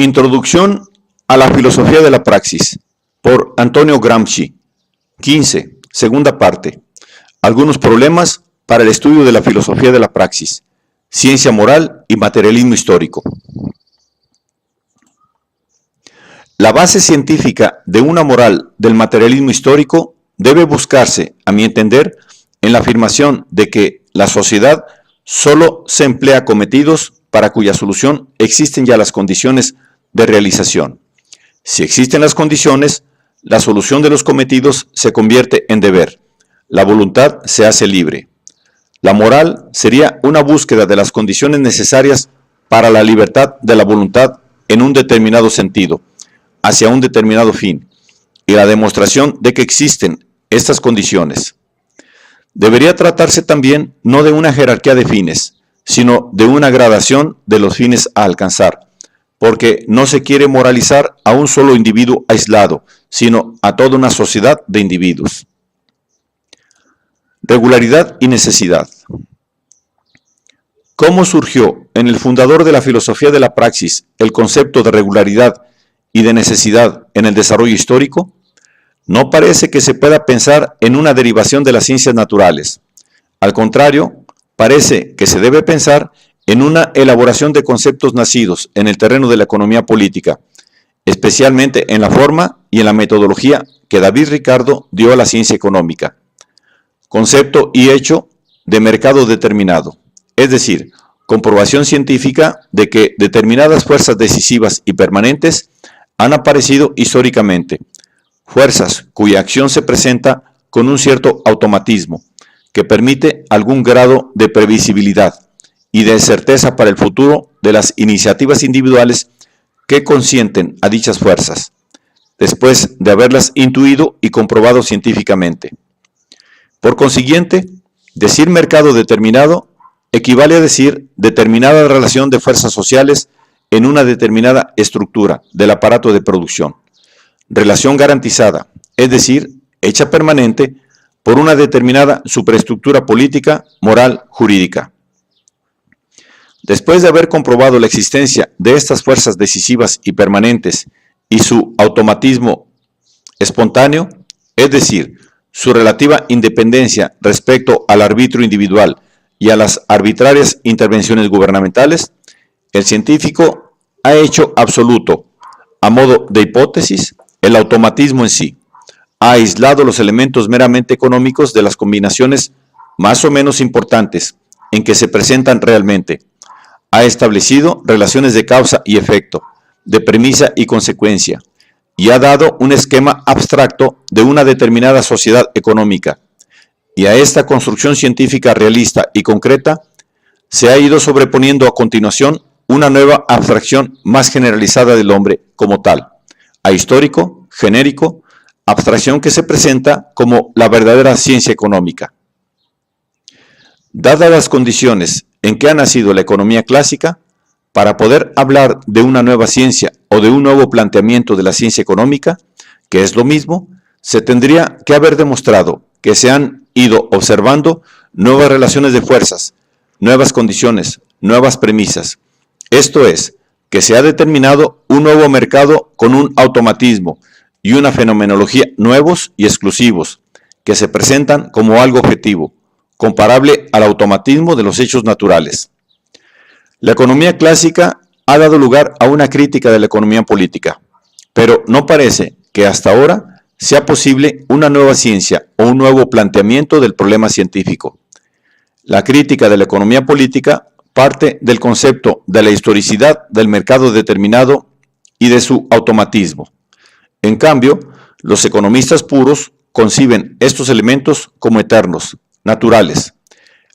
Introducción a la filosofía de la praxis, por Antonio Gramsci. 15. Segunda parte. Algunos problemas para el estudio de la filosofía de la praxis, ciencia moral y materialismo histórico. La base científica de una moral del materialismo histórico debe buscarse, a mi entender, en la afirmación de que la sociedad solo se emplea cometidos para cuya solución existen ya las condiciones de realización. Si existen las condiciones, la solución de los cometidos se convierte en deber. La voluntad se hace libre. La moral sería una búsqueda de las condiciones necesarias para la libertad de la voluntad en un determinado sentido, hacia un determinado fin, y la demostración de que existen estas condiciones. Debería tratarse también no de una jerarquía de fines, sino de una gradación de los fines a alcanzar, porque no se quiere moralizar a un solo individuo aislado, sino a toda una sociedad de individuos. Regularidad y necesidad. ¿Cómo surgió en el fundador de la filosofía de la praxis el concepto de regularidad y de necesidad en el desarrollo histórico? No parece que se pueda pensar en una derivación de las ciencias naturales. Al contrario, parece que se debe pensar en una elaboración de conceptos nacidos en el terreno de la economía política, especialmente en la forma y en la metodología que David Ricardo dio a la ciencia económica. Concepto y hecho de mercado determinado, es decir, comprobación científica de que determinadas fuerzas decisivas y permanentes han aparecido históricamente, fuerzas cuya acción se presenta con un cierto automatismo, que permite algún grado de previsibilidad y de certeza para el futuro de las iniciativas individuales que consienten a dichas fuerzas, después de haberlas intuido y comprobado científicamente. Por consiguiente, decir mercado determinado equivale a decir determinada relación de fuerzas sociales en una determinada estructura del aparato de producción. Relación garantizada, es decir, hecha permanente por una determinada superestructura política, moral, jurídica. Después de haber comprobado la existencia de estas fuerzas decisivas y permanentes y su automatismo espontáneo, es decir, su relativa independencia respecto al arbitrio individual y a las arbitrarias intervenciones gubernamentales, el científico ha hecho absoluto, a modo de hipótesis, el automatismo en sí. Ha aislado los elementos meramente económicos de las combinaciones más o menos importantes en que se presentan realmente. Ha establecido relaciones de causa y efecto, de premisa y consecuencia, y ha dado un esquema abstracto de una determinada sociedad económica. Y a esta construcción científica realista y concreta se ha ido sobreponiendo a continuación una nueva abstracción más generalizada del hombre como tal, ahistórico, genérico, abstracción que se presenta como la verdadera ciencia económica. Dadas las condiciones en que ha nacido la economía clásica, para poder hablar de una nueva ciencia o de un nuevo planteamiento de la ciencia económica, que es lo mismo, se tendría que haber demostrado que se han ido observando nuevas relaciones de fuerzas, nuevas condiciones, nuevas premisas. Esto es, que se ha determinado un nuevo mercado con un automatismo y una fenomenología nuevos y exclusivos, que se presentan como algo objetivo, comparable al automatismo de los hechos naturales. La economía clásica ha dado lugar a una crítica de la economía política, pero no parece que hasta ahora sea posible una nueva ciencia o un nuevo planteamiento del problema científico. La crítica de la economía política parte del concepto de la historicidad del mercado determinado y de su automatismo. En cambio, los economistas puros conciben estos elementos como eternos, naturales.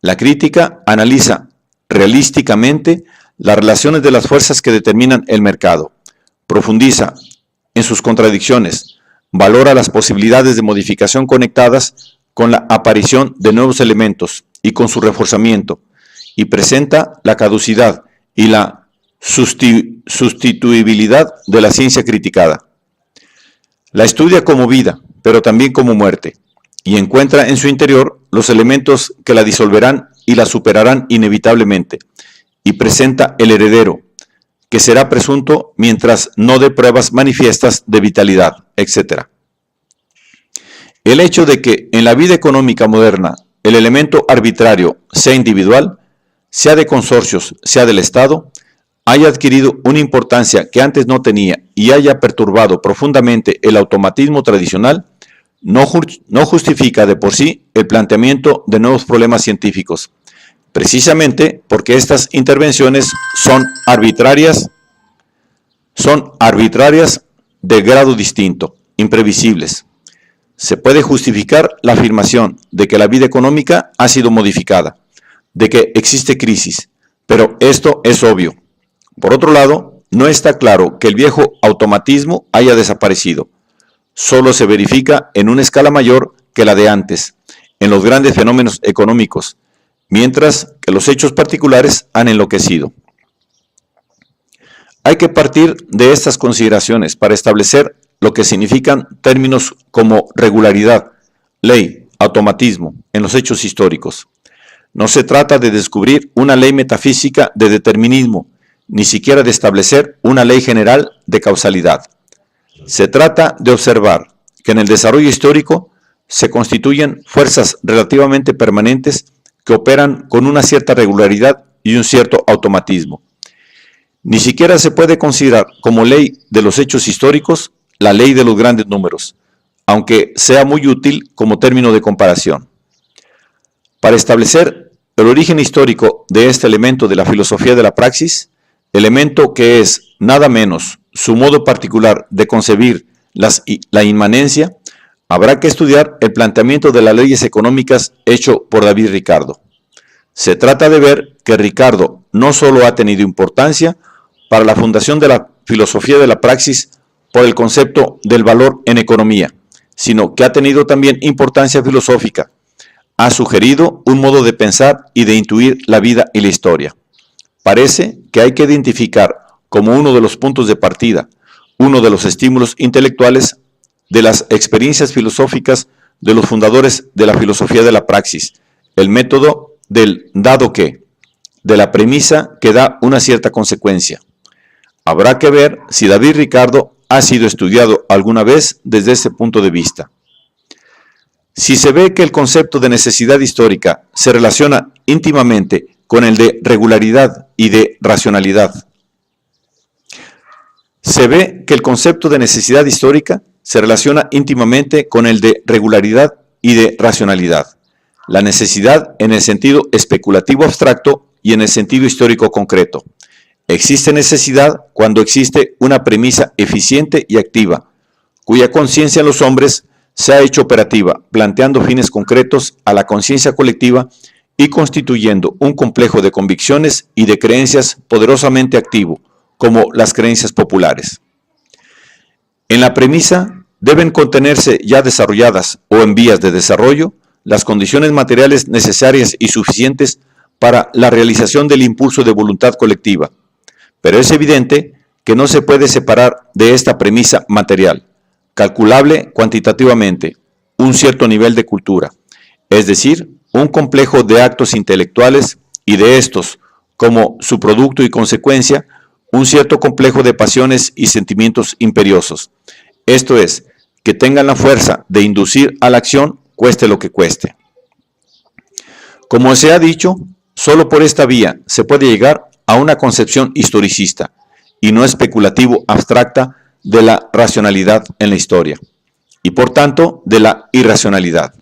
La crítica analiza realísticamente las relaciones de las fuerzas que determinan el mercado, profundiza en sus contradicciones, valora las posibilidades de modificación conectadas con la aparición de nuevos elementos y con su reforzamiento, y presenta la caducidad y la sustituibilidad de la ciencia criticada. La estudia como vida, pero también como muerte, y encuentra en su interior los elementos que la disolverán y la superarán inevitablemente, y presenta el heredero, que será presunto mientras no dé pruebas manifiestas de vitalidad, etc. El hecho de que en la vida económica moderna el elemento arbitrario sea individual, sea de consorcios, sea del Estado, haya adquirido una importancia que antes no tenía y haya perturbado profundamente el automatismo tradicional, no justifica de por sí el planteamiento de nuevos problemas científicos, precisamente porque estas intervenciones son arbitrarias de grado distinto, imprevisibles. Se puede justificar la afirmación de que la vida económica ha sido modificada, de que existe crisis, pero esto es obvio. Por otro lado, no está claro que el viejo automatismo haya desaparecido. Solo se verifica en una escala mayor que la de antes, en los grandes fenómenos económicos, mientras que los hechos particulares han enloquecido. Hay que partir de estas consideraciones para establecer lo que significan términos como regularidad, ley, automatismo en los hechos históricos. No se trata de descubrir una ley metafísica de determinismo, ni siquiera de establecer una ley general de causalidad. Se trata de observar que en el desarrollo histórico se constituyen fuerzas relativamente permanentes que operan con una cierta regularidad y un cierto automatismo. Ni siquiera se puede considerar como ley de los hechos históricos la ley de los grandes números, aunque sea muy útil como término de comparación. Para establecer el origen histórico de este elemento de la filosofía de la praxis, elemento que es nada menos su modo particular de concebir la inmanencia, habrá que estudiar el planteamiento de las leyes económicas hecho por David Ricardo. Se trata de ver que Ricardo no solo ha tenido importancia para la fundación de la filosofía de la praxis por el concepto del valor en economía, sino que ha tenido también importancia filosófica. Ha sugerido un modo de pensar y de intuir la vida y la historia. Parece que hay que identificar como uno de los puntos de partida, uno de los estímulos intelectuales de las experiencias filosóficas de los fundadores de la filosofía de la praxis, el método del dado que, de la premisa que da una cierta consecuencia. Habrá que ver si David Ricardo ha sido estudiado alguna vez desde ese punto de vista. Si se ve que el concepto de necesidad histórica se relaciona íntimamente con el de regularidad y de racionalidad, se ve que el concepto de necesidad histórica se relaciona íntimamente con el de regularidad y de racionalidad. La necesidad en el sentido especulativo abstracto y en el sentido histórico concreto. Existe necesidad cuando existe una premisa eficiente y activa, cuya conciencia en los hombres se ha hecho operativa, planteando fines concretos a la conciencia colectiva y constituyendo un complejo de convicciones y de creencias poderosamente activo, como las creencias populares. En la premisa deben contenerse ya desarrolladas o en vías de desarrollo las condiciones materiales necesarias y suficientes para la realización del impulso de voluntad colectiva. Pero es evidente que no se puede separar de esta premisa material, calculable cuantitativamente, un cierto nivel de cultura, es decir, un complejo de actos intelectuales y de estos, como su producto y consecuencia, un cierto complejo de pasiones y sentimientos imperiosos. Esto es, que tengan la fuerza de inducir a la acción, cueste lo que cueste. Como se ha dicho, solo por esta vía se puede llegar a una concepción historicista y no especulativo abstracta de la racionalidad en la historia y por tanto de la irracionalidad.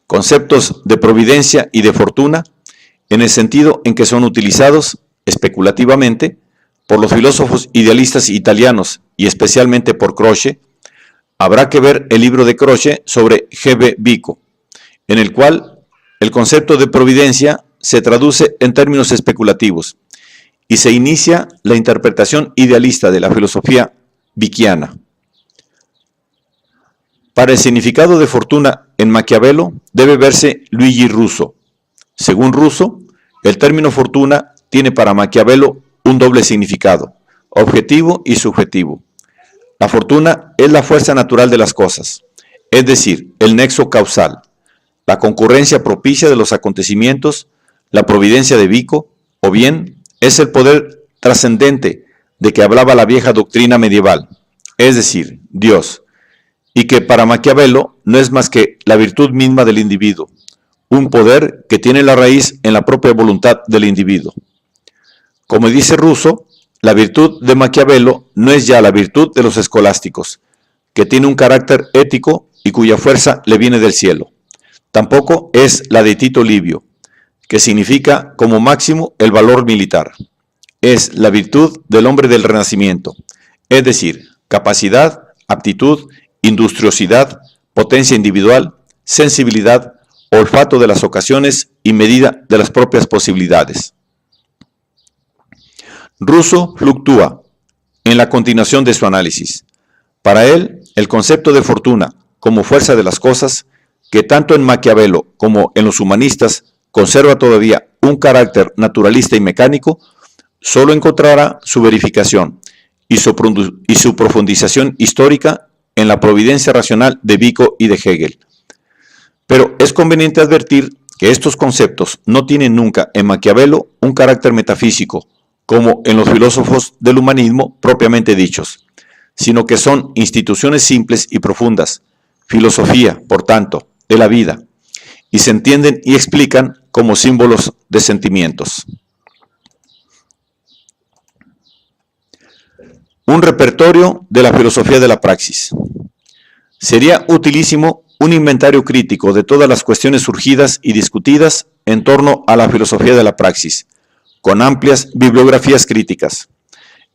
Conceptos de providencia y de fortuna en el sentido en que son utilizados especulativamente por los filósofos idealistas italianos y especialmente por Croce. Habrá que ver el libro de Croce sobre G.B. Vico, en el cual el concepto de providencia se traduce en términos especulativos y se inicia la interpretación idealista de la filosofía vickiana. Para el significado de fortuna en Maquiavelo debe verse Luigi Russo. Según Russo, el término fortuna tiene para Maquiavelo un doble significado, objetivo y subjetivo. La fortuna es la fuerza natural de las cosas, es decir, el nexo causal, la concurrencia propicia de los acontecimientos, la providencia de Vico, o bien es el poder trascendente de que hablaba la vieja doctrina medieval, es decir, Dios, y que para Maquiavelo no es más que la virtud misma del individuo, un poder que tiene la raíz en la propia voluntad del individuo. Como dice Rousseau, la virtud de Maquiavelo no es ya la virtud de los escolásticos, que tiene un carácter ético y cuya fuerza le viene del cielo. Tampoco es la de Tito Livio, que significa como máximo el valor militar. Es la virtud del hombre del Renacimiento, es decir, capacidad, aptitud, industriosidad, potencia individual, sensibilidad, olfato de las ocasiones y medida de las propias posibilidades. Rousseau fluctúa en la continuación de su análisis. Para él, el concepto de fortuna como fuerza de las cosas, que tanto en Maquiavelo como en los humanistas conserva todavía un carácter naturalista y mecánico, solo encontrará su verificación y su profundización histórica en la providencia racional de Vico y de Hegel. Pero es conveniente advertir que estos conceptos no tienen nunca en Maquiavelo un carácter metafísico, como en los filósofos del humanismo propiamente dichos, sino que son instituciones simples y profundas, filosofía, por tanto, de la vida, y se entienden y explican como símbolos de sentimientos. Un repertorio de la filosofía de la praxis. Sería utilísimo un inventario crítico de todas las cuestiones surgidas y discutidas en torno a la filosofía de la praxis, con amplias bibliografías críticas.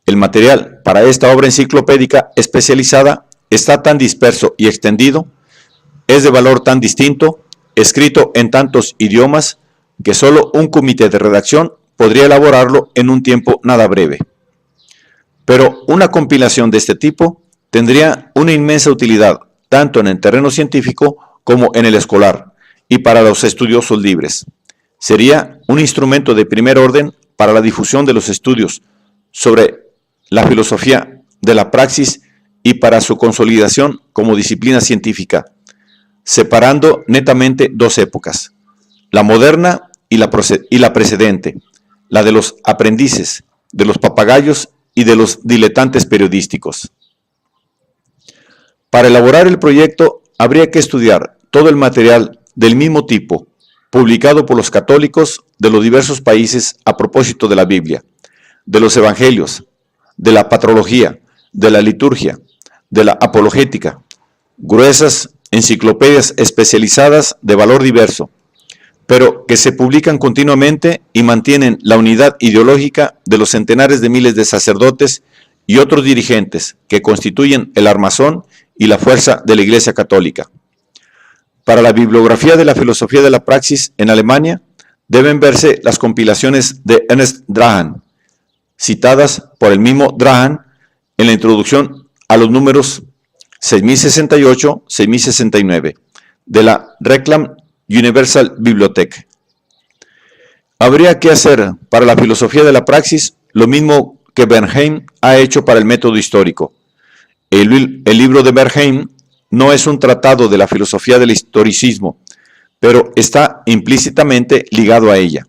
El material para esta obra enciclopédica especializada está tan disperso y extendido, es de valor tan distinto, escrito en tantos idiomas, que solo un comité de redacción podría elaborarlo en un tiempo nada breve. Pero una compilación de este tipo tendría una inmensa utilidad, tanto en el terreno científico como en el escolar, y para los estudiosos libres. Sería un instrumento de primer orden para la difusión de los estudios sobre la filosofía de la praxis y para su consolidación como disciplina científica, separando netamente dos épocas, la moderna y la precedente, la de los aprendices, de los papagayos y de los diletantes periodísticos. Para elaborar el proyecto habría que estudiar todo el material del mismo tipo, publicado por los católicos de los diversos países a propósito de la Biblia, de los evangelios, de la patrología, de la liturgia, de la apologética, gruesas enciclopedias especializadas de valor diverso, pero que se publican continuamente y mantienen la unidad ideológica de los centenares de miles de sacerdotes y otros dirigentes que constituyen el armazón y la fuerza de la Iglesia Católica. Para la bibliografía de la filosofía de la praxis en Alemania, deben verse las compilaciones de Ernst Drahan, citadas por el mismo Drahan en la introducción a los números 6068-6069 de la Reclam Universal Bibliothek. Habría que hacer para la filosofía de la praxis lo mismo que Bernheim ha hecho para el método histórico. El libro de Bernheim no es un tratado de la filosofía del historicismo, pero está implícitamente ligado a ella.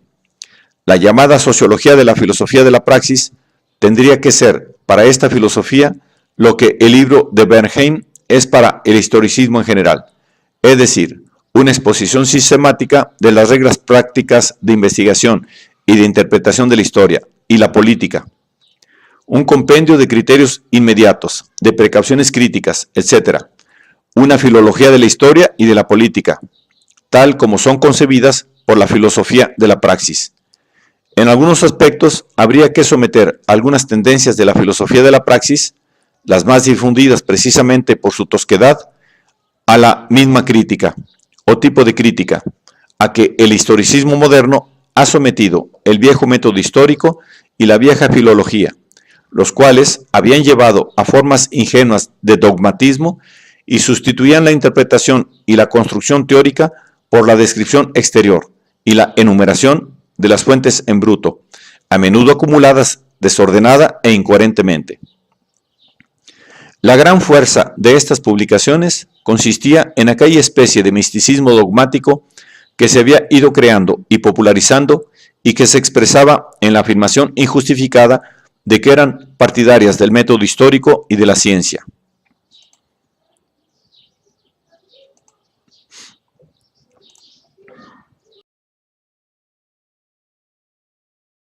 La llamada sociología de la filosofía de la praxis tendría que ser para esta filosofía lo que el libro de Bernheim es para el historicismo en general, es decir, una exposición sistemática de las reglas prácticas de investigación y de interpretación de la historia y la política, un compendio de criterios inmediatos, de precauciones críticas, etc., una filología de la historia y de la política, tal como son concebidas por la filosofía de la praxis. En algunos aspectos habría que someter algunas tendencias de la filosofía de la praxis, las más difundidas precisamente por su tosquedad, a la misma crítica, o tipo de crítica, a que el historicismo moderno ha sometido el viejo método histórico y la vieja filología, los cuales habían llevado a formas ingenuas de dogmatismo y sustituían la interpretación y la construcción teórica por la descripción exterior y la enumeración de las fuentes en bruto, a menudo acumuladas desordenada e incoherentemente. La gran fuerza de estas publicaciones consistía en aquella especie de misticismo dogmático que se había ido creando y popularizando y que se expresaba en la afirmación injustificada de que eran partidarias del método histórico y de la ciencia.